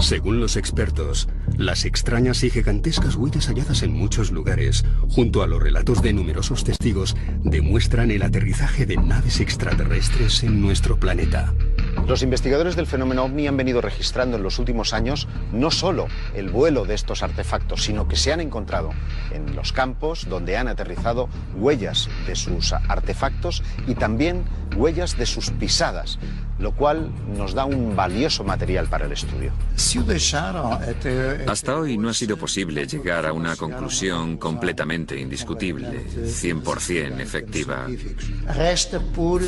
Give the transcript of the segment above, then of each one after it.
Según los expertos, las extrañas y gigantescas huellas halladas en muchos lugares, junto a los relatos de numerosos testigos, demuestran el aterrizaje de naves extraterrestres en nuestro planeta. Los investigadores del fenómeno OVNI han venido registrando en los últimos años no solo el vuelo de estos artefactos, sino que se han encontrado en los campos donde han aterrizado huellas de sus artefactos y también huellas de sus pisadas, lo cual nos da un valioso material para el estudio. Hasta hoy no ha sido posible llegar a una conclusión completamente indiscutible, 100% efectiva.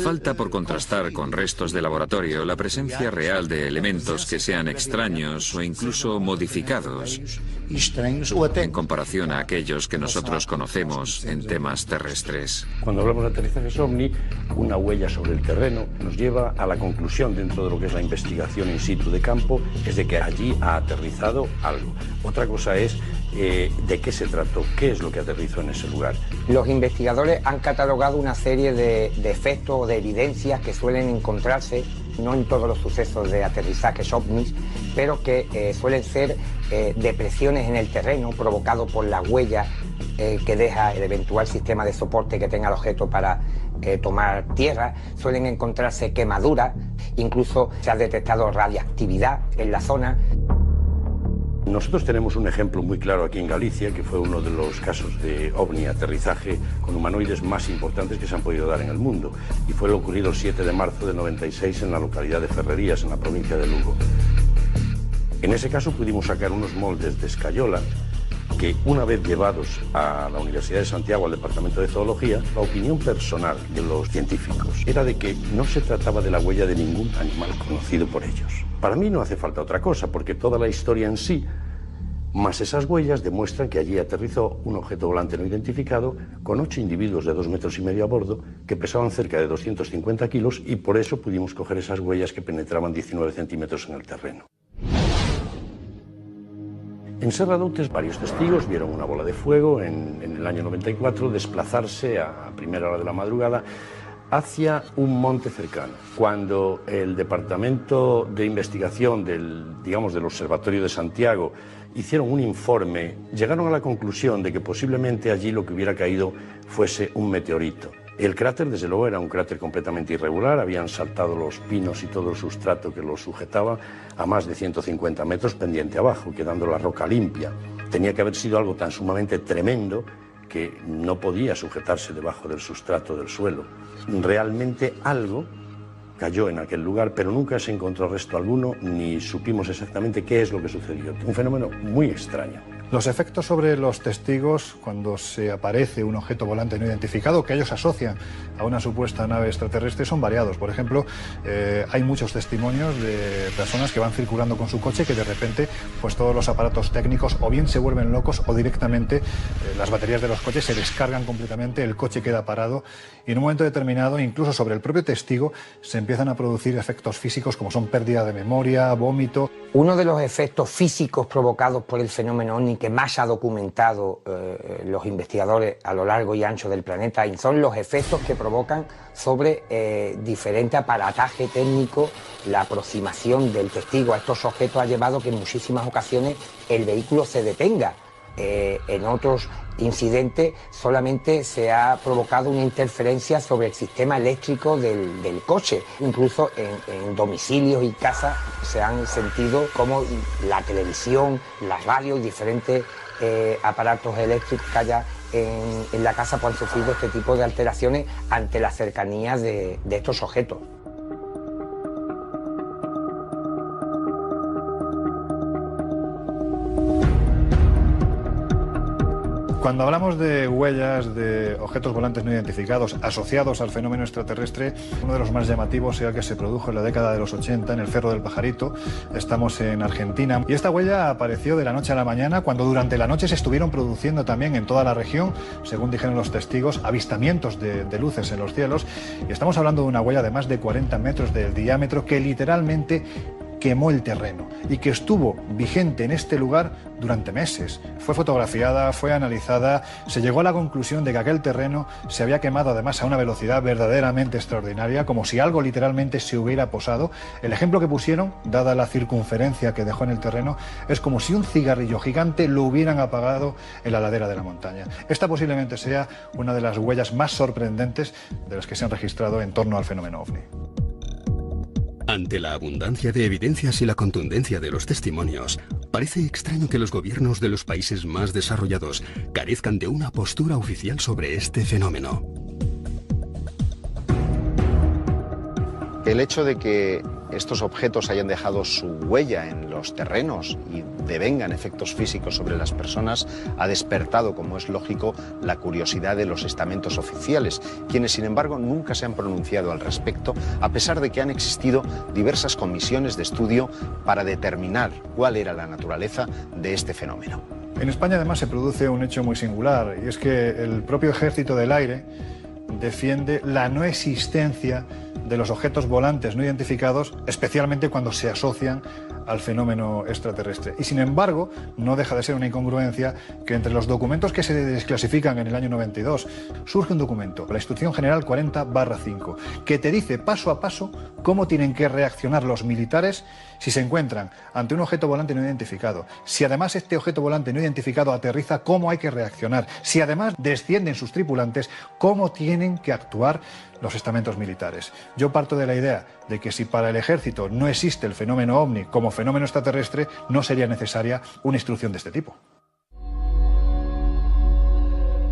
Falta por contrastar con restos de laboratorio la presencia real de elementos que sean extraños o incluso modificados en comparación a aquellos que nosotros conocemos en temas terrestres. Cuando hablamos de aterrizajes OVNI, una huella sobre el terreno nos lleva a la conclusión dentro de lo que es la investigación in situ de campo, es de que allí ha aterrizado algo. Otra cosa es de qué se trató, qué es lo que aterrizó en ese lugar. Los investigadores han catalogado una serie de efectos o de evidencias que suelen encontrarse, no en todos los sucesos de aterrizajes OVNIs, pero que suelen ser depresiones en el terreno provocados por la huella que deja el eventual sistema de soporte que tenga el objeto para tomar tierra. Suelen encontrarse quemaduras, incluso se ha detectado radiactividad en la zona. Nosotros tenemos un ejemplo muy claro aquí en Galicia, que fue uno de los casos de ovni aterrizaje con humanoides más importantes que se han podido dar en el mundo. Y fue lo ocurrido el 7 de marzo de 96 en la localidad de Ferrerías, en la provincia de Lugo. En ese caso pudimos sacar unos moldes de escayola que, una vez llevados a la Universidad de Santiago, al Departamento de Zoología, la opinión personal de los científicos era de que no se trataba de la huella de ningún animal conocido por ellos. Para mí no hace falta otra cosa, porque toda la historia en sí, más esas huellas, demuestran que allí aterrizó un objeto volante no identificado con 8 individuos de 2,5 metros a bordo que pesaban cerca de 250 kilos, y por eso pudimos coger esas huellas que penetraban 19 centímetros en el terreno. En Serradoutes, varios testigos vieron una bola de fuego en el año 94 desplazarse a primera hora de la madrugada hacia un monte cercano. Cuando el Departamento de Investigación del Observatorio de Santiago hicieron un informe, llegaron a la conclusión de que posiblemente allí lo que hubiera caído fuese un meteorito. El cráter, desde luego, era un cráter completamente irregular, habían saltado los pinos y todo el sustrato que lo sujetaba a más de 150 metros pendiente abajo, quedando la roca limpia. Tenía que haber sido algo tan sumamente tremendo que no podía sujetarse debajo del sustrato del suelo. Realmente algo cayó en aquel lugar, pero nunca se encontró resto alguno, ni supimos exactamente qué es lo que sucedió. Un fenómeno muy extraño. Los efectos sobre los testigos cuando se aparece un objeto volante no identificado que ellos asocian a una supuesta nave extraterrestre son variados. Por ejemplo, hay muchos testimonios de personas que van circulando con su coche que de repente pues todos los aparatos técnicos o bien se vuelven locos o directamente las baterías de los coches se descargan completamente, el coche queda parado y en un momento determinado, incluso sobre el propio testigo, se empiezan a producir efectos físicos como son pérdida de memoria, vómito. Uno de los efectos físicos provocados por el fenómeno OVNI que más ha documentado los investigadores a lo largo y ancho del planeta son los efectos que provocan sobre diferente aparataje técnico. La aproximación del testigo a estos objetos ha llevado que en muchísimas ocasiones el vehículo se detenga. En otros incidentes solamente se ha provocado una interferencia sobre el sistema eléctrico del coche. Incluso en domicilios y casas se han sentido como la televisión, la radio y diferentes aparatos eléctricos que haya en la casa pues han sufrido este tipo de alteraciones ante la cercanía de estos objetos. Cuando hablamos de huellas de objetos volantes no identificados asociados al fenómeno extraterrestre, uno de los más llamativos era el que se produjo en la década de los 80 en el Cerro del Pajarito. Estamos en Argentina y esta huella apareció de la noche a la mañana cuando durante la noche se estuvieron produciendo también en toda la región, según dijeron los testigos, avistamientos de luces en los cielos. Y estamos hablando de una huella de más de 40 metros de diámetro que literalmente quemó el terreno y que estuvo vigente en este lugar durante meses. Fue fotografiada, fue analizada, se llegó a la conclusión de que aquel terreno se había quemado además a una velocidad verdaderamente extraordinaria, como si algo literalmente se hubiera posado. El ejemplo que pusieron, dada la circunferencia que dejó en el terreno, es como si un cigarrillo gigante lo hubieran apagado en la ladera de la montaña. Esta posiblemente sea una de las huellas más sorprendentes de las que se han registrado en torno al fenómeno OVNI. Ante la abundancia de evidencias y la contundencia de los testimonios, parece extraño que los gobiernos de los países más desarrollados carezcan de una postura oficial sobre este fenómeno. El hecho de que estos objetos hayan dejado su huella en los terrenos y devengan efectos físicos sobre las personas ha despertado, como es lógico, la curiosidad de los estamentos oficiales, quienes sin embargo nunca se han pronunciado al respecto, a pesar de que han existido diversas comisiones de estudio para determinar cuál era la naturaleza de este fenómeno. En España además se produce un hecho muy singular, y es que el propio Ejército del Aire defiende la no existencia de los objetos volantes no identificados, especialmente cuando se asocian al fenómeno extraterrestre. Y sin embargo, no deja de ser una incongruencia que entre los documentos que se desclasifican en el año 92 surge un documento, la Instrucción General 40/5, que te dice paso a paso cómo tienen que reaccionar los militares si se encuentran ante un objeto volante no identificado. Si además este objeto volante no identificado aterriza, cómo hay que reaccionar. Si además descienden sus tripulantes, cómo tienen que actuar los estamentos militares. Yo parto de la idea de que si para el ejército no existe el fenómeno OVNI como fenómeno extraterrestre, no sería necesaria una instrucción de este tipo.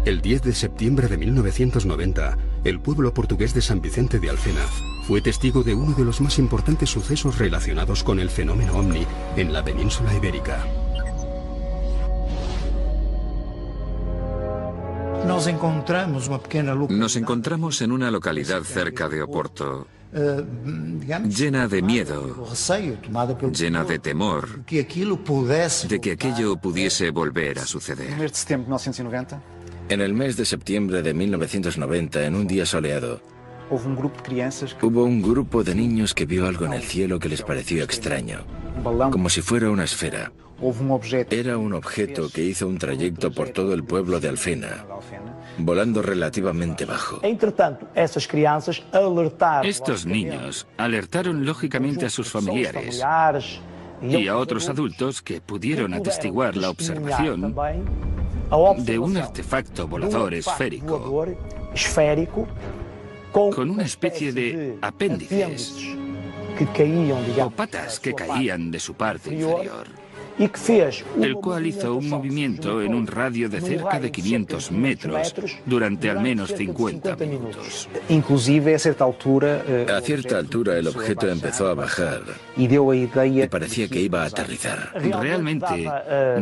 El 10 de septiembre de 1990, el pueblo portugués de San Vicente de Alfena fue testigo de uno de los más importantes sucesos relacionados con el fenómeno OVNI en la península ibérica. Nos encontramos en una localidad cerca de Oporto, llena de miedo, llena de temor de que aquello pudiese volver a suceder. En el mes de septiembre de 1990, en un día soleado, hubo un grupo de niños que vio algo en el cielo que les pareció extraño, como si fuera una esfera. Era un objeto que hizo un trayecto por todo el pueblo de Alfena, volando relativamente bajo. Estos niños alertaron lógicamente a sus familiares y a otros adultos que pudieron atestiguar la observación de un artefacto volador esférico con una especie de apéndices o patas que caían de su parte inferior, el cual hizo un movimiento en un radio de cerca de 500 metros durante al menos 50 minutos. A cierta altura el objeto empezó a bajar y parecía que iba a aterrizar. Realmente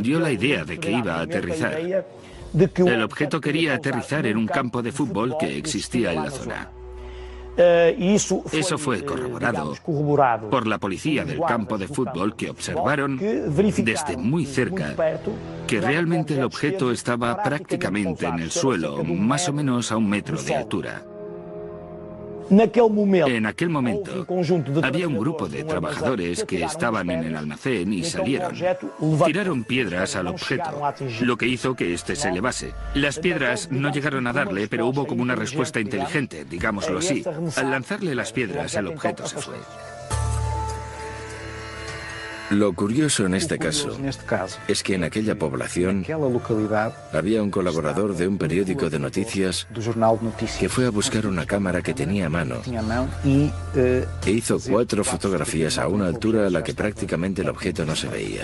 dio la idea de que iba a aterrizar. El objeto quería aterrizar en un campo de fútbol que existía en la zona. Eso fue corroborado por la policía del campo de fútbol, que observaron desde muy cerca que realmente el objeto estaba prácticamente en el suelo, más o menos a 1 metro de altura. En aquel momento había un grupo de trabajadores que estaban en el almacén y salieron. Tiraron piedras al objeto, lo que hizo que éste se elevase. Las piedras no llegaron a darle, pero hubo como una respuesta inteligente, digámoslo así. Al lanzarle las piedras, el objeto se fue. Lo curioso en este caso es que en aquella población había un colaborador de un periódico de noticias que fue a buscar una cámara que tenía a mano e hizo 4 fotografías a una altura a la que prácticamente el objeto no se veía.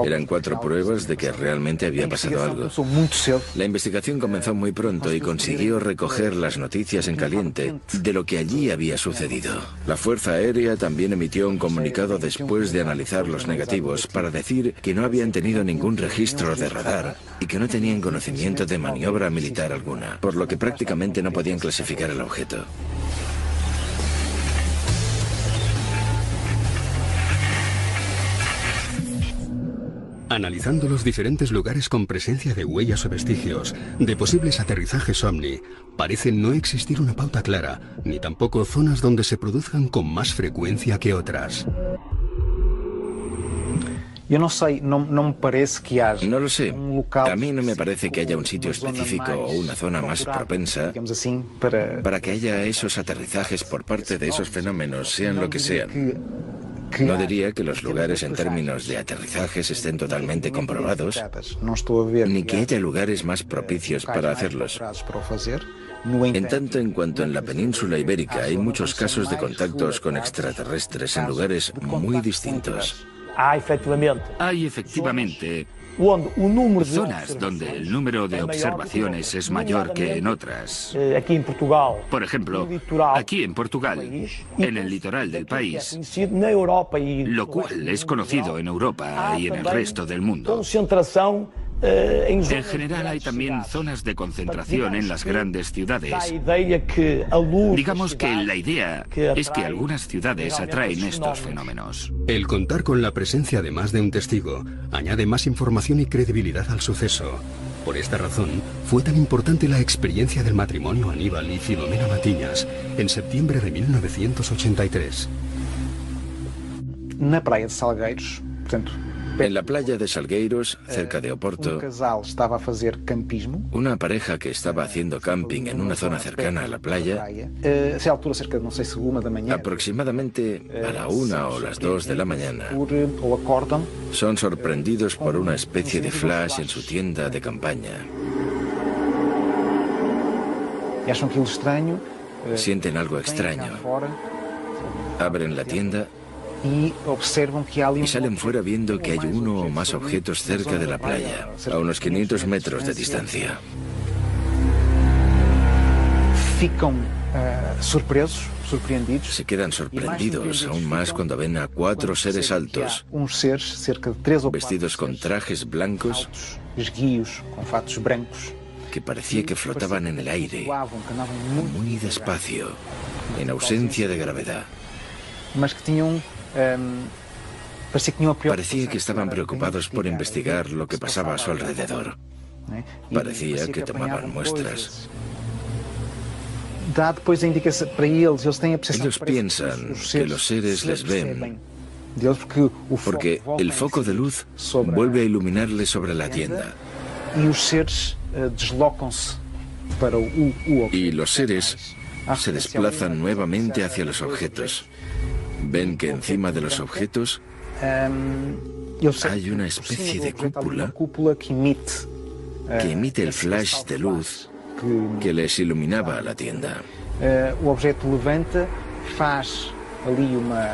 Eran 4 pruebas de que realmente había pasado algo. La investigación comenzó muy pronto y consiguió recoger las noticias en caliente de lo que allí había sucedido. La Fuerza Aérea también emitió un comunicado después de analizar los negativos para decir que no habían tenido ningún registro de radar y que no tenían conocimiento de maniobra militar alguna, por lo que prácticamente no podían clasificar el objeto. Analizando los diferentes lugares con presencia de huellas o vestigios de posibles aterrizajes ovni, parece no existir una pauta clara, ni tampoco zonas donde se produzcan con más frecuencia que otras. No lo sé. A mí no me parece que haya un sitio específico o una zona más propensa para que haya esos aterrizajes por parte de esos fenómenos, sean lo que sean. No diría que los lugares en términos de aterrizajes estén totalmente comprobados, ni que haya lugares más propicios para hacerlos. En tanto en cuanto en la península ibérica hay muchos casos de contactos con extraterrestres en lugares muy distintos. Hay efectivamente zonas donde el número de observaciones es mayor que en otras. Por ejemplo, aquí en Portugal, en el litoral del país, lo cual es conocido en Europa y en el resto del mundo. En general hay también zonas de concentración en las grandes ciudades. Digamos que la idea es que algunas ciudades atraen estos fenómenos. El contar con la presencia de más de un testigo añade más información y credibilidad al suceso. Por esta razón, fue tan importante la experiencia del matrimonio Aníbal y Filomena Matiñas en septiembre de 1983. En la playa de Salgueiros, cerca de Oporto, una pareja que estaba haciendo camping en una zona cercana a la playa, aproximadamente a la 1 o las 2 de la mañana, son sorprendidos por una especie de flash en su tienda de campaña. Sienten algo extraño. Abren la tienda y salen fuera viendo que hay uno o más objetos cerca de la playa, a unos 500 metros de distancia. Se quedan sorprendidos aún más cuando ven a 4 seres altos, vestidos con trajes blancos, que parecía que flotaban en el aire, muy despacio, en ausencia de gravedad. Parecía que estaban preocupados por investigar lo que pasaba a su alrededor. Parecía que tomaban muestras. Ellos piensan que los seres les ven, porque el foco de luz vuelve a iluminarles sobre la tienda. Y los seres se desplazan nuevamente hacia los objetos. Ven que encima de los objetos hay una especie de cúpula que emite el flash de luz que les iluminaba la tienda.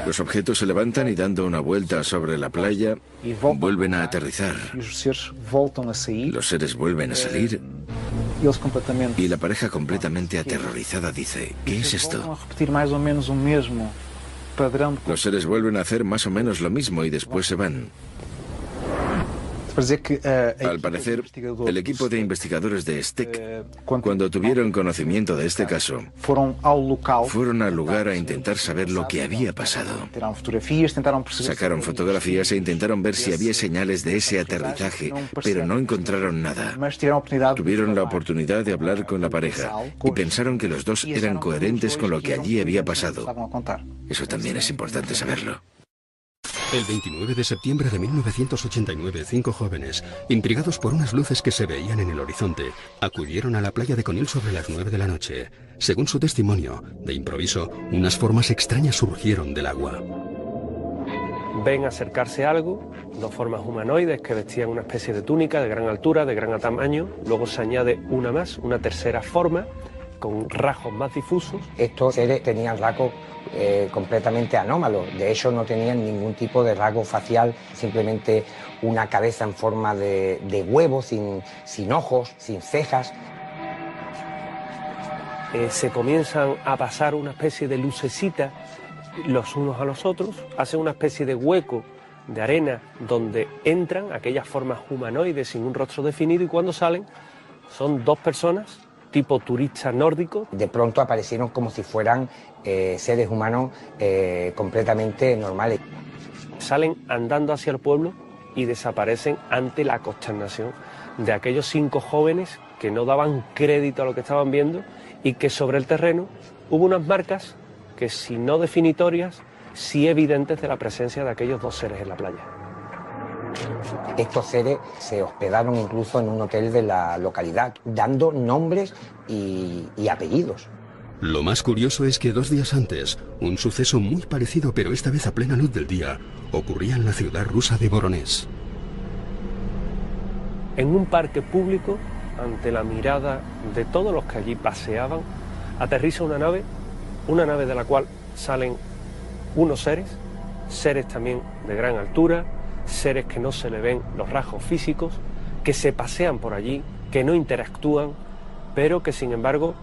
Los objetos se levantan y dando una vuelta sobre la playa, vuelven a aterrizar. Los seres vuelven a salir y la pareja completamente aterrorizada dice, ¿qué es esto? Los seres vuelven a hacer más o menos lo mismo y después se van. Al parecer, el equipo de investigadores de STEC, cuando tuvieron conocimiento de este caso, fueron al lugar a intentar saber lo que había pasado. Sacaron fotografías e intentaron ver si había señales de ese aterrizaje, pero no encontraron nada. Tuvieron la oportunidad de hablar con la pareja y pensaron que los dos eran coherentes con lo que allí había pasado. Eso también es importante saberlo. El 29 de septiembre de 1989, 5 jóvenes, intrigados por unas luces que se veían en el horizonte, acudieron a la playa de Conil sobre las 9 de la noche. Según su testimonio, de improviso, unas formas extrañas surgieron del agua. Ven acercarse algo, 2 formas humanoides que vestían una especie de túnica de gran altura, de gran tamaño. Luego se añade una más, una tercera forma, con rasgos más difusos. Estos seres tenían rasgos completamente anómalos. De hecho, no tenían ningún tipo de rasgo facial, simplemente una cabeza en forma de huevo, sin ojos, sin cejas. Se comienzan a pasar una especie de lucecita los unos a los otros, hacen una especie de hueco de arena donde entran aquellas formas humanoides sin un rostro definido, y cuando salen son 2 personas tipo turistas nórdicos. De pronto aparecieron como si fueran seres humanos completamente normales. Salen andando hacia el pueblo y desaparecen ante la consternación de aquellos 5 jóvenes que no daban crédito a lo que estaban viendo y que sobre el terreno hubo unas marcas que, si no definitorias, sí evidentes de la presencia de aquellos 2 seres en la playa. Estos seres se hospedaron incluso en un hotel de la localidad, dando nombres y apellidos. Lo más curioso es que 2 días antes, un suceso muy parecido, pero esta vez a plena luz del día, ocurría en la ciudad rusa de Voronezh. En un parque público, ante la mirada de todos los que allí paseaban, aterriza una nave de la cual salen unos seres también de gran altura, seres que no se le ven los rasgos físicos, que se pasean por allí, que no interactúan, pero que sin embargo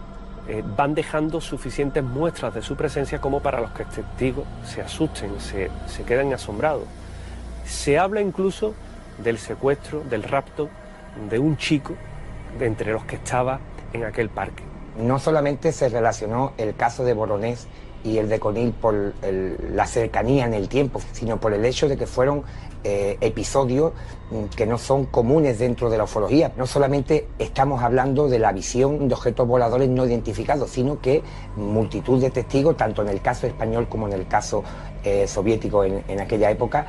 van dejando suficientes muestras de su presencia como para los que testigos se asusten, se queden asombrados. Se habla incluso del secuestro, del rapto de un chico de entre los que estaba en aquel parque. No solamente se relacionó el caso de Voronezh y el de Conil por la cercanía en el tiempo, sino por el hecho de que fueron episodios que no son comunes dentro de la ufología. No solamente estamos hablando de la visión de objetos voladores no identificados, sino que multitud de testigos, tanto en el caso español como en el caso soviético en aquella época,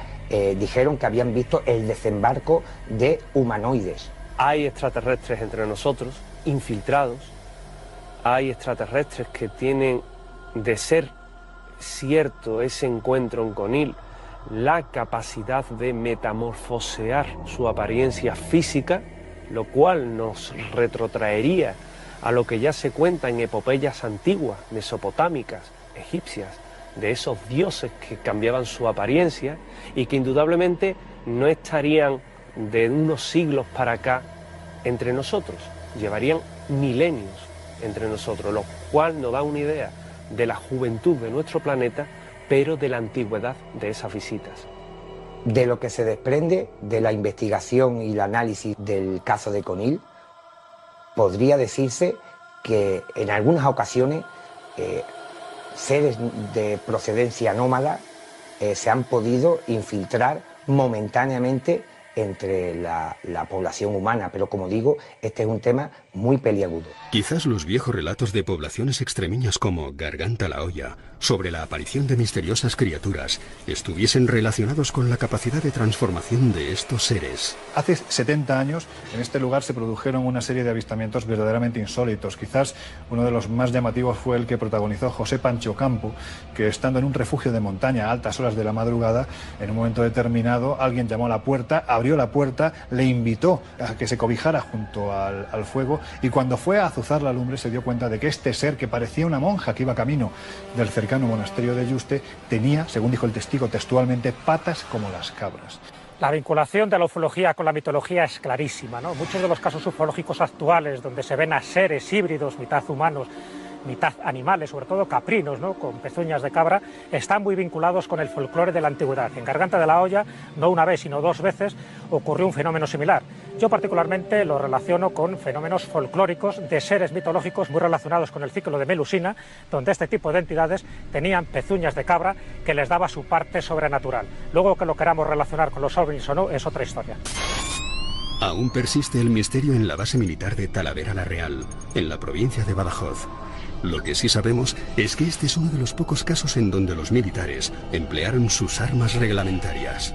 dijeron que habían visto el desembarco de humanoides. Hay extraterrestres entre nosotros, infiltrados. Hay extraterrestres que tienen, de ser cierto ese encuentro en Conil, la capacidad de metamorfosear su apariencia física, lo cual nos retrotraería a lo que ya se cuenta en epopeyas antiguas, mesopotámicas, egipcias, de esos dioses que cambiaban su apariencia y que indudablemente no estarían de unos siglos para acá entre nosotros, llevarían milenios entre nosotros, lo cual nos da una idea de la juventud de nuestro planeta, pero de la antigüedad de esas visitas. De lo que se desprende de la investigación y el análisis del caso de Conil, podría decirse que en algunas ocasiones seres de procedencia anómala se han podido infiltrar momentáneamente entre la población humana, pero como digo, este es un tema muy peliagudo. Quizás los viejos relatos de poblaciones extremeñas como Garganta la Olla, sobre la aparición de misteriosas criaturas, estuviesen relacionados con la capacidad de transformación de estos seres. Hace 70 años, en este lugar se produjeron una serie de avistamientos verdaderamente insólitos. Quizás uno de los más llamativos fue el que protagonizó José Pancho Campo, que estando en un refugio de montaña a altas horas de la madrugada, en un momento determinado, alguien llamó a la puerta, abrió la puerta, le invitó a que se cobijara junto al fuego, y cuando fue a azuzar la lumbre se dio cuenta de que este ser, que parecía una monja que iba camino del cercano monasterio de Yuste, tenía, según dijo el testigo textualmente, patas como las cabras. La vinculación de la ufología con la mitología es clarísima, ¿no? Muchos de los casos ufológicos actuales, donde se ven a seres híbridos, mitad humanos, mitad animales, sobre todo caprinos, ¿no?, con pezuñas de cabra, están muy vinculados con el folclore de la antigüedad. En Garganta de la Olla, no una vez, sino 2 veces, ocurrió un fenómeno similar. Yo particularmente lo relaciono con fenómenos folclóricos de seres mitológicos muy relacionados con el ciclo de Melusina, donde este tipo de entidades tenían pezuñas de cabra que les daba su parte sobrenatural. Luego, que lo queramos relacionar con los ovnis o no, es otra historia. Aún persiste el misterio en la base militar de Talavera la Real, en la provincia de Badajoz. Lo que sí sabemos es que este es uno de los pocos casos en donde los militares emplearon sus armas reglamentarias.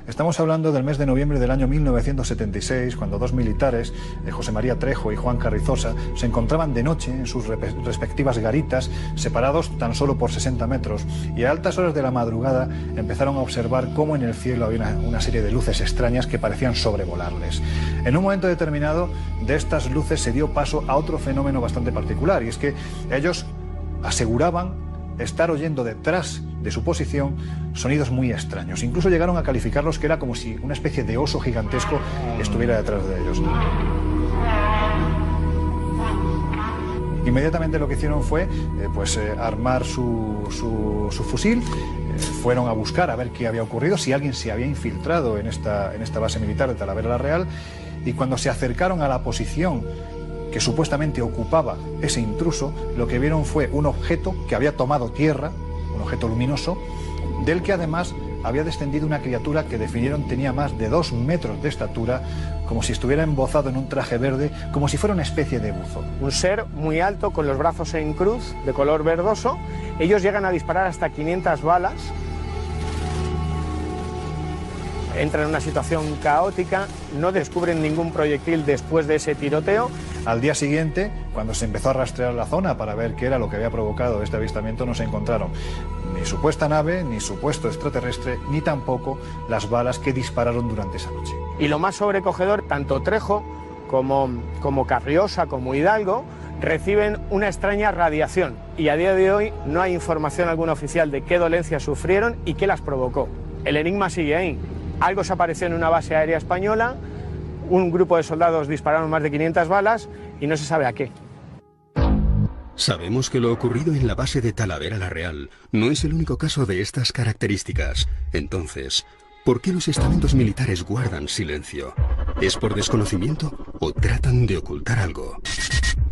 Estamos hablando del mes de noviembre del año 1976, cuando 2 militares, José María Trejo y Juan Carrizosa, se encontraban de noche en sus respectivas garitas, separados tan solo por 60 metros, y a altas horas de la madrugada empezaron a observar cómo en el cielo había una serie de luces extrañas que parecían sobrevolarles. En un momento determinado, de estas luces se dio paso a otro fenómeno bastante particular, y es que ellos aseguraban estar oyendo detrás de su posición sonidos muy extraños. Incluso llegaron a calificarlos que era como si una especie de oso gigantesco estuviera detrás de ellos. Inmediatamente lo que hicieron fue armar su fusil. Fueron a buscar a ver qué había ocurrido, si alguien se había infiltrado en esta base militar de Talavera la Real, y cuando se acercaron a la posición que supuestamente ocupaba ese intruso, lo que vieron fue un objeto que había tomado tierra, un objeto luminoso, del que además había descendido una criatura que definieron tenía más de 2 metros de estatura, como si estuviera embozado en un traje verde, como si fuera una especie de buzo. Un ser muy alto, con los brazos en cruz, de color verdoso. Ellos llegan a disparar hasta 500 balas. Entran en una situación caótica, no descubren ningún proyectil después de ese tiroteo. Al día siguiente, cuando se empezó a rastrear la zona para ver qué era lo que había provocado este avistamiento, no se encontraron ni supuesta nave, ni supuesto extraterrestre, ni tampoco las balas que dispararon durante esa noche. Y lo más sobrecogedor, tanto Trejo como Carriosa, como Hidalgo, reciben una extraña radiación. Y a día de hoy no hay información alguna oficial de qué dolencias sufrieron y qué las provocó. El enigma sigue ahí. Algo se apareció en una base aérea española, un grupo de soldados dispararon más de 500 balas y no se sabe a qué. Sabemos que lo ocurrido en la base de Talavera la Real no es el único caso de estas características. Entonces, ¿por qué los estamentos militares guardan silencio? ¿Es por desconocimiento o tratan de ocultar algo?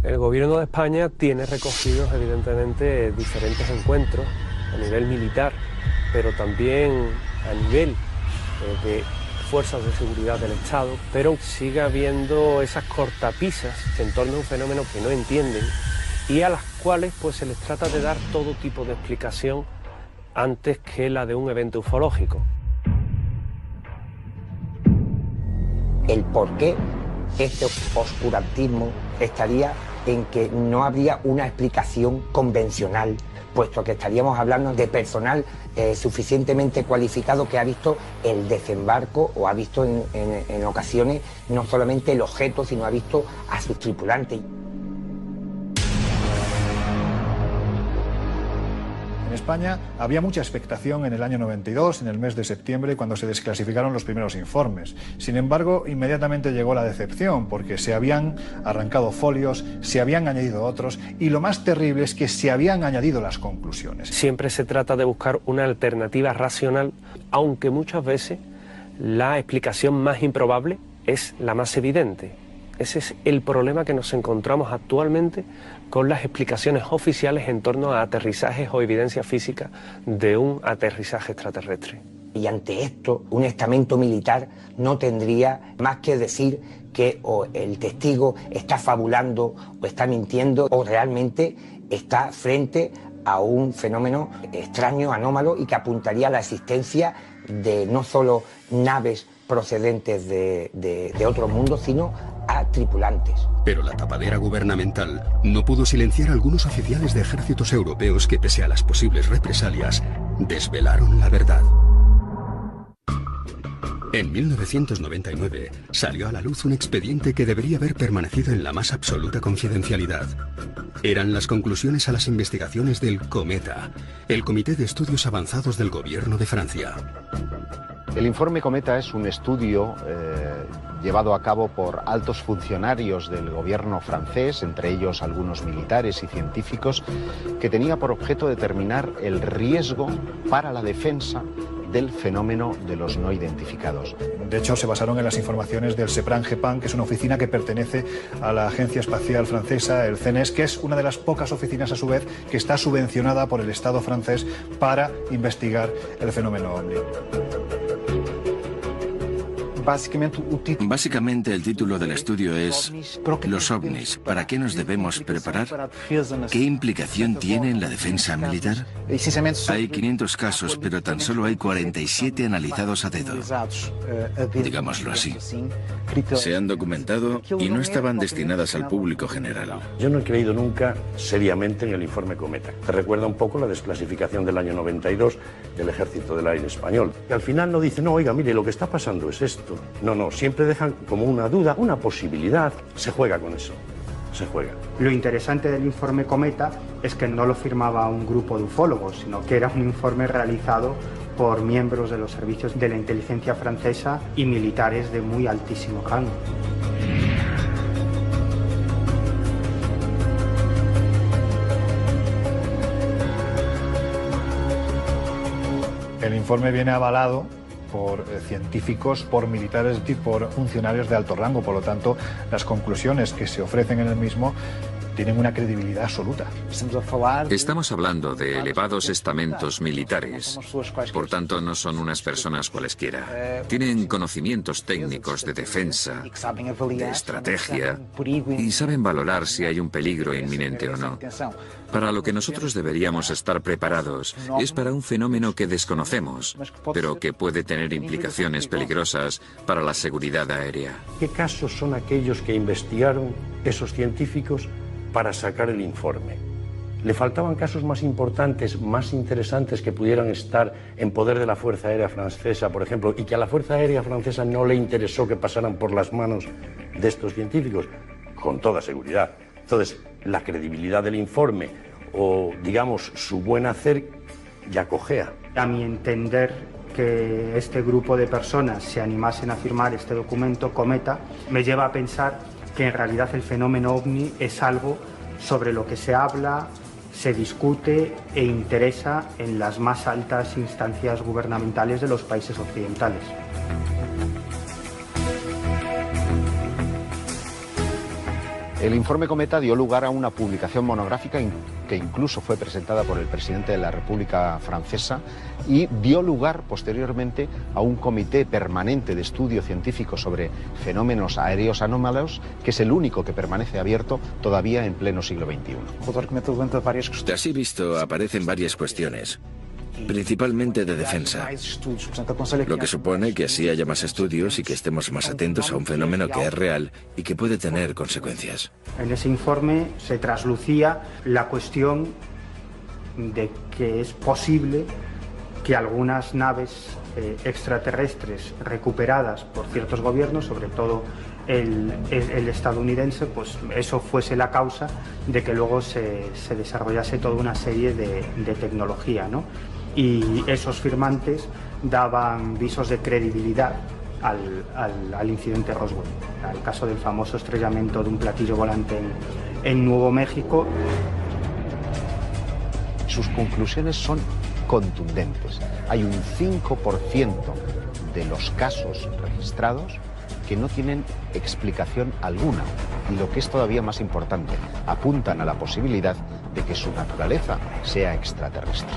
El gobierno de España tiene recogidos evidentemente diferentes encuentros a nivel militar, pero también a nivel de fuerzas de seguridad del Estado, pero sigue habiendo esas cortapisas en torno a un fenómeno que no entienden y a las cuales pues se les trata de dar todo tipo de explicación antes que la de un evento ufológico. El por qué este oscurantismo estaría en que no habría una explicación convencional, puesto que estaríamos hablando de personal suficientemente cualificado que ha visto el desembarco o ha visto en ocasiones no solamente el objeto, sino ha visto a sus tripulantes. En España había mucha expectación en el año 92, en el mes de septiembre, cuando se desclasificaron los primeros informes. Sin embargo, inmediatamente llegó la decepción, porque se habían arrancado folios, se habían añadido otros, y lo más terrible es que se habían añadido las conclusiones. Siempre se trata de buscar una alternativa racional, aunque muchas veces la explicación más improbable es la más evidente. Ese es el problema que nos encontramos actualmente con las explicaciones oficiales en torno a aterrizajes o evidencia física de un aterrizaje extraterrestre. Y ante esto, un estamento militar no tendría más que decir que o el testigo está fabulando o está mintiendo o realmente está frente a un fenómeno extraño, anómalo y que apuntaría a la existencia de no solo naves procedentes de otros mundos, sino a tripulantes. Pero la tapadera gubernamental no pudo silenciar a algunos oficiales de ejércitos europeos que, pese a las posibles represalias, desvelaron la verdad. En 1999 salió a la luz un expediente que debería haber permanecido en la más absoluta confidencialidad. Eran las conclusiones a las investigaciones del Cometa, el Comité de Estudios Avanzados del Gobierno de Francia. El informe Cometa es un estudio llevado a cabo por altos funcionarios del gobierno francés, entre ellos algunos militares y científicos, que tenía por objeto determinar el riesgo para la defensa del fenómeno de los no identificados. De hecho, se basaron en las informaciones del CEPRAN-GEPAN, que es una oficina que pertenece a la Agencia Espacial Francesa, el CNES, que es una de las pocas oficinas, a su vez, que está subvencionada por el Estado francés para investigar el fenómeno OVNI. Básicamente el título del estudio es Los ovnis, ¿para qué nos debemos preparar? ¿Qué implicación tiene en la defensa militar? Hay 500 casos, pero tan solo hay 47 analizados a dedo. Digámoslo así. Se han documentado y no estaban destinadas al público general. Yo no he creído nunca seriamente en el informe Cometa. Te recuerda un poco la desclasificación del año 92 del Ejército del Aire Español. Que al final no dicen, no, oiga, mire, lo que está pasando es esto. No, siempre dejan como una duda, una posibilidad. Se juega con eso, se juega. Lo interesante del informe Cometa es que no lo firmaba un grupo de ufólogos, sino que era un informe realizado por miembros de los servicios de la inteligencia francesa y militares de muy altísimo rango. El informe viene avalado por científicos, por militares y por funcionarios de alto rango. Por lo tanto, las conclusiones que se ofrecen en el mismo tienen una credibilidad absoluta. Estamos hablando de elevados estamentos militares. Por tanto, no son unas personas cualesquiera. Tienen conocimientos técnicos de defensa, de estrategia, y saben valorar si hay un peligro inminente o no. Para lo que nosotros deberíamos estar preparados es para un fenómeno que desconocemos, pero que puede tener implicaciones peligrosas para la seguridad aérea. ¿Qué casos son aquellos que investigaron esos científicos para sacar el informe? ¿Le faltaban casos más importantes, más interesantes que pudieran estar en poder de la Fuerza Aérea Francesa, por ejemplo, y que a la Fuerza Aérea Francesa no le interesó que pasaran por las manos de estos científicos? Con toda seguridad. Entonces, la credibilidad del informe o, digamos, su buen hacer ya cojea. A mi entender, que este grupo de personas se animasen a firmar este documento, Cometa, me lleva a pensar que en realidad el fenómeno OVNI es algo sobre lo que se habla, se discute e interesa en las más altas instancias gubernamentales de los países occidentales. El informe Cometa dio lugar a una publicación monográfica que incluso fue presentada por el presidente de la República Francesa y dio lugar posteriormente a un comité permanente de estudio científico sobre fenómenos aéreos anómalos, que es el único que permanece abierto todavía en pleno siglo XXI. Así visto, aparecen varias cuestiones, principalmente de defensa, lo que supone que así haya más estudios y que estemos más atentos a un fenómeno que es real y que puede tener consecuencias. En ese informe se traslucía la cuestión de que es posible que algunas naves extraterrestres recuperadas por ciertos gobiernos, sobre todo el estadounidense, pues eso fuese la causa de que luego se desarrollase toda una serie de tecnología, ¿no? Y esos firmantes daban visos de credibilidad al incidente Roswell, al caso del famoso estrellamiento de un platillo volante en Nuevo México. Sus conclusiones son contundentes. Hay un 5% de los casos registrados que no tienen explicación alguna, y lo que es todavía más importante, apuntan a la posibilidad de que su naturaleza sea extraterrestre.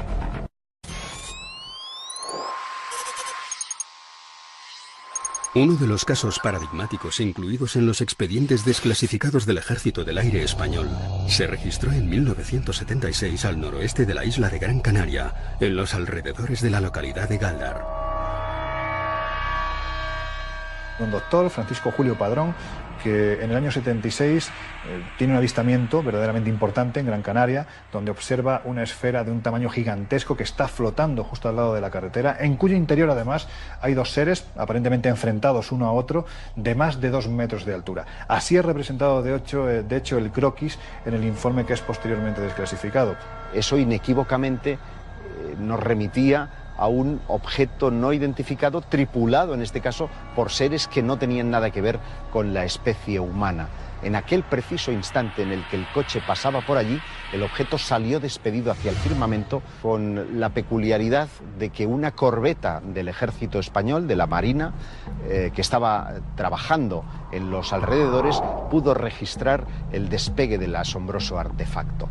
Uno de los casos paradigmáticos incluidos en los expedientes desclasificados del Ejército del Aire Español se registró en 1976 al noroeste de la isla de Gran Canaria, en los alrededores de la localidad de Galdar. Un doctor, Francisco Julio Padrón, que en el año 76 tiene un avistamiento verdaderamente importante en Gran Canaria, donde observa una esfera de un tamaño gigantesco que está flotando justo al lado de la carretera, en cuyo interior además hay dos seres aparentemente enfrentados uno a otro de más de 2 metros de altura. Así es representado de hecho el croquis en el informe que es posteriormente desclasificado. Eso inequívocamente nos remitía a un objeto no identificado, tripulado en este caso por seres que no tenían nada que ver con la especie humana. En aquel preciso instante en el que el coche pasaba por allí, el objeto salió despedido hacia el firmamento, con la peculiaridad de que una corbeta del ejército español, de la Marina, que estaba trabajando en los alrededores, pudo registrar el despegue del asombroso artefacto.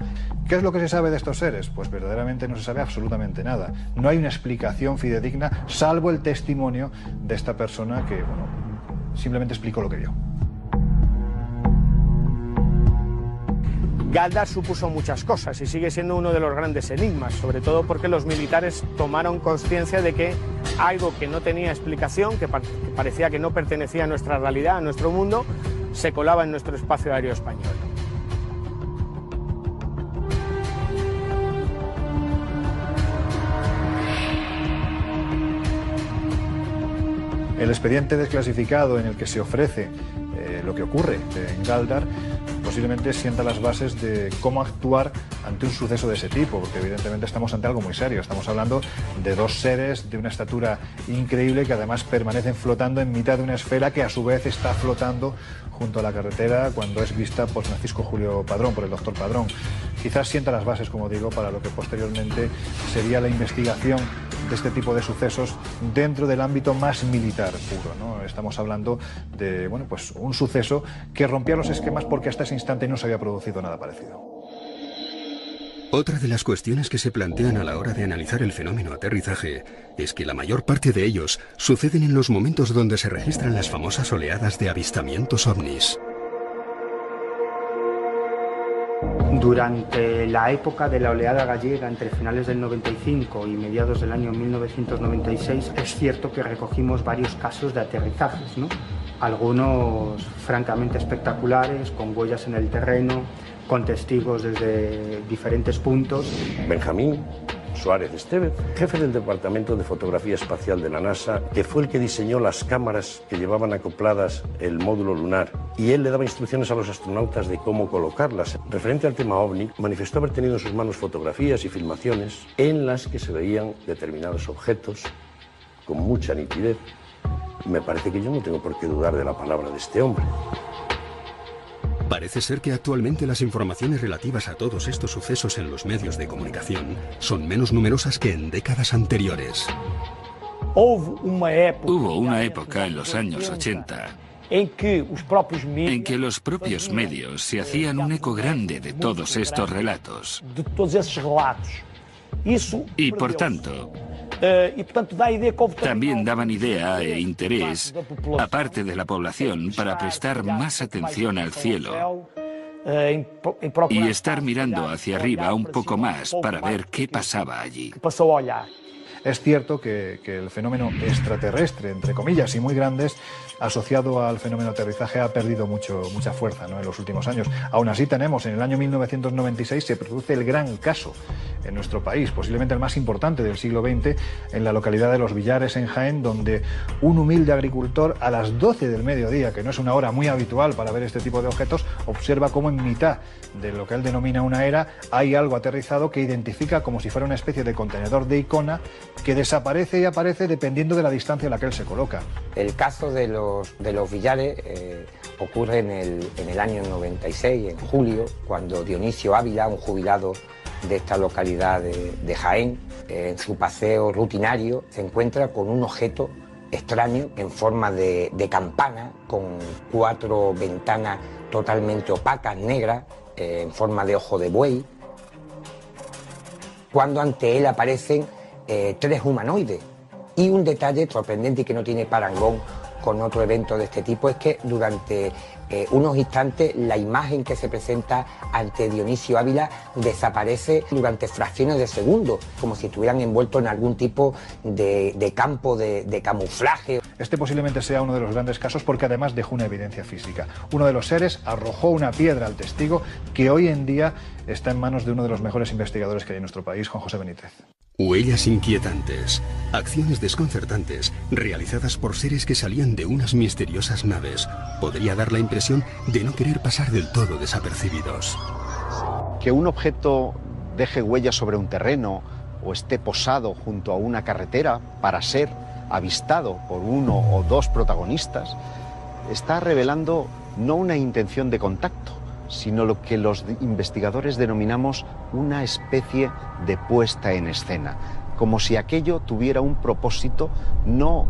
¿Qué es lo que se sabe de estos seres? Pues verdaderamente no se sabe absolutamente nada. No hay una explicación fidedigna, salvo el testimonio de esta persona que, bueno, simplemente explicó lo que vio. Galdar supuso muchas cosas y sigue siendo uno de los grandes enigmas, sobre todo porque los militares tomaron conciencia de que algo que no tenía explicación, que parecía que no pertenecía a nuestra realidad, a nuestro mundo, se colaba en nuestro espacio aéreo español. El expediente desclasificado en el que se ofrece lo que ocurre en Galdar posiblemente sienta las bases de cómo actuar ante un suceso de ese tipo, porque evidentemente estamos ante algo muy serio. Estamos hablando de dos seres de una estatura increíble que además permanecen flotando en mitad de una esfera que a su vez está flotando junto a la carretera cuando es vista por Francisco Julio Padrón, por el doctor Padrón. Quizás sienta las bases, como digo, para lo que posteriormente sería la investigación de este tipo de sucesos dentro del ámbito más militar puro, ¿no? Estamos hablando de, bueno, pues un suceso que rompía los esquemas porque hasta ese instante no se había producido nada parecido. Otra de las cuestiones que se plantean a la hora de analizar el fenómeno aterrizaje es que la mayor parte de ellos suceden en los momentos donde se registran las famosas oleadas de avistamientos ovnis. Durante la época de la oleada gallega, entre finales del 95 y mediados del año 1996, es cierto que recogimos varios casos de aterrizajes, ¿no? Algunos francamente espectaculares, con huellas en el terreno, con testigos desde diferentes puntos. Benjamín Suárez Estevez, jefe del Departamento de Fotografía Espacial de la NASA, que fue el que diseñó las cámaras que llevaban acopladas el módulo lunar, y él le daba instrucciones a los astronautas de cómo colocarlas. Referente al tema OVNI, manifestó haber tenido en sus manos fotografías y filmaciones en las que se veían determinados objetos con mucha nitidez. Me parece que yo no tengo por qué dudar de la palabra de este hombre. Parece ser que actualmente las informaciones relativas a todos estos sucesos en los medios de comunicación son menos numerosas que en décadas anteriores. Hubo una época en los años 80 en que los propios medios se hacían un eco grande de todos estos relatos. Y por tanto, también daban idea e interés a parte de la población para prestar más atención al cielo y estar mirando hacia arriba un poco más para ver qué pasaba allí. Es cierto que el fenómeno extraterrestre, entre comillas, y muy grandes, asociado al fenómeno aterrizaje, ha perdido mucha fuerza, ¿no?, en los últimos años. Aún así tenemos, en el año 1996 se produce el gran caso en nuestro país, posiblemente el más importante del siglo XX, en la localidad de Los Villares, en Jaén, donde un humilde agricultor a las 12 del mediodía, que no es una hora muy habitual para ver este tipo de objetos, observa cómo en mitad de lo que él denomina una era hay algo aterrizado que identifica como si fuera una especie de contenedor de Icona que desaparece y aparece dependiendo de la distancia a la que él se coloca. El caso de los Villares ocurre en el año 96, en julio, cuando Dionisio Ávila, un jubilado de esta localidad de Jaén, en su paseo rutinario, se encuentra con un objeto extraño en forma de campana, con 4 ventanas totalmente opacas, negras, en forma de ojo de buey, cuando ante él aparecen 3 humanoides. Y un detalle sorprendente y que no tiene parangón con otro evento de este tipo es que durante unos instantes la imagen que se presenta ante Dionisio Ávila desaparece durante fracciones de segundo, como si estuvieran envueltos en algún tipo de campo de camuflaje. Este posiblemente sea uno de los grandes casos porque además dejó una evidencia física. Uno de los seres arrojó una piedra al testigo que hoy en día está en manos de uno de los mejores investigadores que hay en nuestro país, Juan José Benítez. Huellas inquietantes, acciones desconcertantes, realizadas por seres que salían de unas misteriosas naves, podría dar la impresión de no querer pasar del todo desapercibidos. Que un objeto deje huellas sobre un terreno o esté posado junto a una carretera para ser avistado por uno o 2 protagonistas, está revelando no una intención de contacto, sino lo que los investigadores denominamos una especie de puesta en escena, como si aquello tuviera un propósito no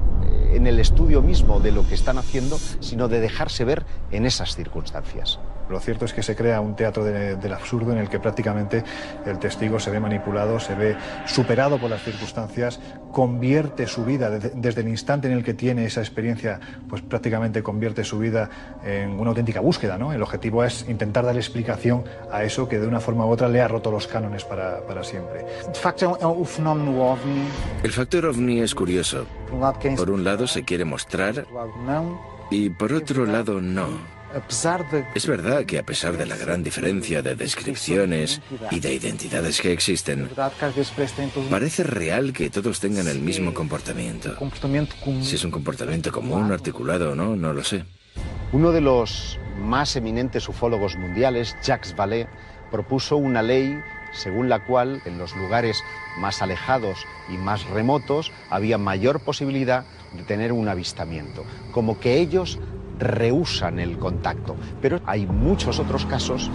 en el estudio mismo de lo que están haciendo, sino de dejarse ver en esas circunstancias. Lo cierto es que se crea un teatro del absurdo en el que prácticamente el testigo se ve manipulado, se ve superado por las circunstancias, convierte su vida desde el instante en el que tiene esa experiencia, pues prácticamente convierte su vida en una auténtica búsqueda, ¿no? El objetivo es intentar dar explicación a eso que de una forma u otra le ha roto los cánones para siempre. El factor OVNI es curioso. Por un lado se quiere mostrar y por otro lado no. Es verdad que a pesar de la gran diferencia de descripciones y de identidades que existen, parece real que todos tengan el mismo comportamiento. Si es un comportamiento común, articulado o no, no lo sé. Uno de los más eminentes ufólogos mundiales, Jacques Vallée, propuso una ley según la cual en los lugares más alejados y más remotos había mayor posibilidad de tener un avistamiento, como que ellos rehúsan el contacto. Pero hay muchos otros casos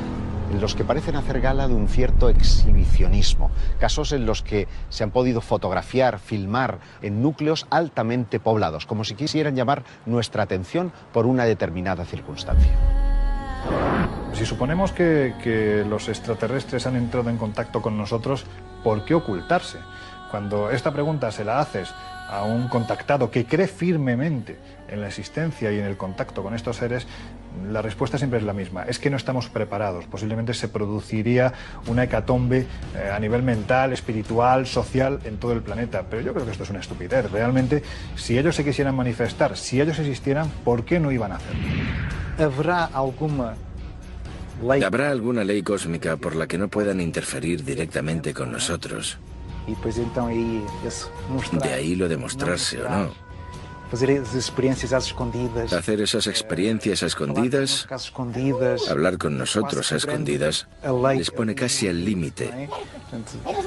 en los que parecen hacer gala de un cierto exhibicionismo, casos en los que se han podido fotografiar, filmar en núcleos altamente poblados, como si quisieran llamar nuestra atención por una determinada circunstancia. Si suponemos que los extraterrestres han entrado en contacto con nosotros, ¿por qué ocultarse? Cuando esta pregunta se la haces a un contactado que cree firmemente en la existencia y en el contacto con estos seres, la respuesta siempre es la misma: es que no estamos preparados. Posiblemente se produciría una hecatombe a nivel mental, espiritual, social en todo el planeta. Pero yo creo que esto es una estupidez. Realmente, si ellos se quisieran manifestar, si ellos existieran, ¿por qué no iban a hacerlo? ¿Habrá alguna ley cósmica por la que no puedan interferir directamente con nosotros? De ahí lo de mostrarse o no. Hacer esas experiencias a escondidas, hablar con nosotros a escondidas, les pone casi al límite.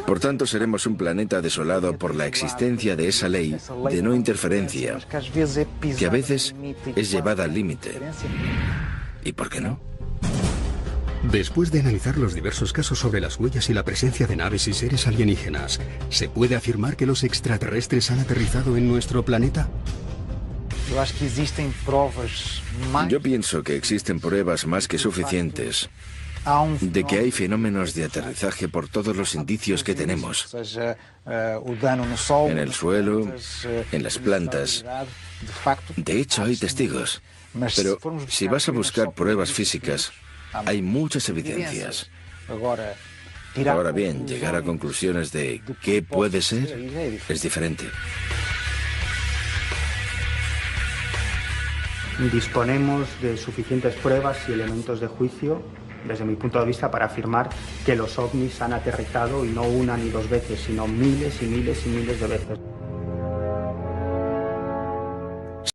Por tanto, seremos un planeta desolado por la existencia de esa ley de no interferencia, que a veces es llevada al límite. ¿Y por qué no? Después de analizar los diversos casos sobre las huellas y la presencia de naves y seres alienígenas, ¿se puede afirmar que los extraterrestres han aterrizado en nuestro planeta? Yo pienso que existen pruebas más que suficientes de que hay fenómenos de aterrizaje por todos los indicios que tenemos. En el suelo, en las plantas. De hecho, hay testigos. Pero si vas a buscar pruebas físicas, hay muchas evidencias. Ahora bien, llegar a conclusiones de qué puede ser es diferente. Disponemos de suficientes pruebas y elementos de juicio, desde mi punto de vista, para afirmar que los ovnis han aterrizado, y no una ni dos veces, sino miles y miles y miles de veces.